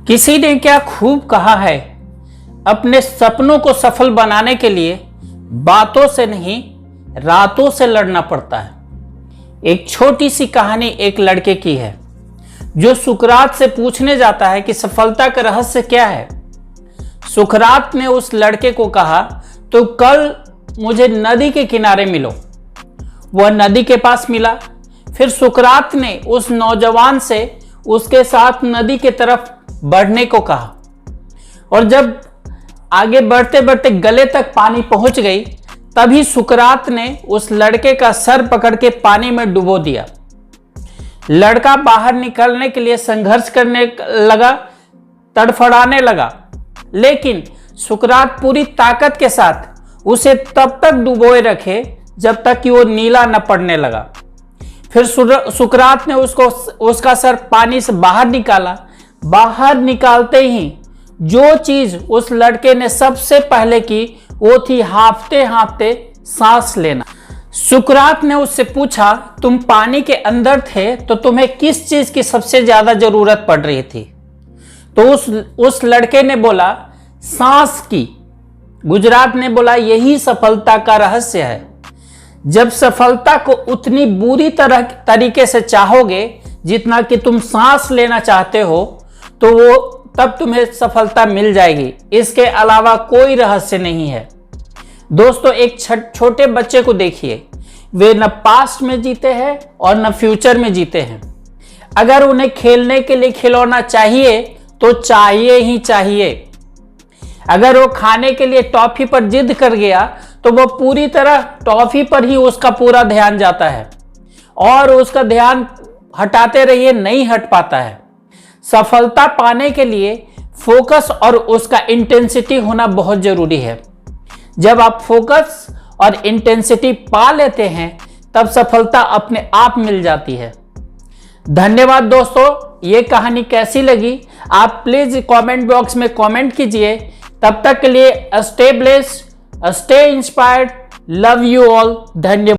किसी ने क्या खूब कहा है, अपने सपनों को सफल बनाने के लिए बातों से नहीं रातों से लड़ना पड़ता है। एक छोटी सी कहानी एक लड़के की है जो सुकरात से पूछने जाता है कि सफलता का रहस्य क्या है। सुकरात ने उस लड़के को कहा, तो कल मुझे नदी के किनारे मिलो। वह नदी के पास मिला। फिर सुकरात ने उस नौजवान से उसके साथ नदी की तरफ बढ़ने को कहा, और जब आगे बढ़ते बढ़ते गले तक पानी पहुंच गई, तभी सुकरात ने उस लड़के का सर पकड़ के पानी में डुबो दिया। लड़का बाहर निकलने के लिए संघर्ष करने लगा, तड़फड़ाने लगा, लेकिन सुकरात पूरी ताकत के साथ उसे तब तक डुबोए रखे जब तक कि वो नीला न पड़ने लगा। फिर सुकरात ने उसका सर पानी से बाहर निकाला। बाहर निकालते ही जो चीज उस लड़के ने सबसे पहले की वो थी हांफते हांफते सांस लेना। सुकरात ने उससे पूछा, तुम पानी के अंदर थे तो तुम्हें किस चीज की सबसे ज्यादा जरूरत पड़ रही थी? तो उस लड़के ने बोला, सांस की। गुजरात ने बोला, यही सफलता का रहस्य है। जब सफलता को उतनी बुरी तरीके से चाहोगे जितना कि तुम सांस लेना चाहते हो, तो वो तब तुम्हें सफलता मिल जाएगी। इसके अलावा कोई रहस्य नहीं है। दोस्तों, एक छोटे बच्चे को देखिए, वे न पास्ट में जीते हैं और न फ्यूचर में जीते हैं। अगर उन्हें खेलने के लिए खिलौना चाहिए तो चाहिए ही चाहिए। अगर वो खाने के लिए टॉफी पर जिद कर गया तो वो पूरी तरह टॉफी पर ही उसका पूरा ध्यान जाता है और उसका ध्यान हटाते रहिए, नहीं हट पाता है। सफलता पाने के लिए फोकस और उसका इंटेंसिटी होना बहुत जरूरी है। जब आप फोकस और इंटेंसिटी पा लेते हैं तब सफलता अपने आप मिल जाती है। धन्यवाद दोस्तों, ये कहानी कैसी लगी आप प्लीज कमेंट बॉक्स में कमेंट कीजिए। तब तक के लिए stay blessed, stay inspired, love you all, धन्यवाद।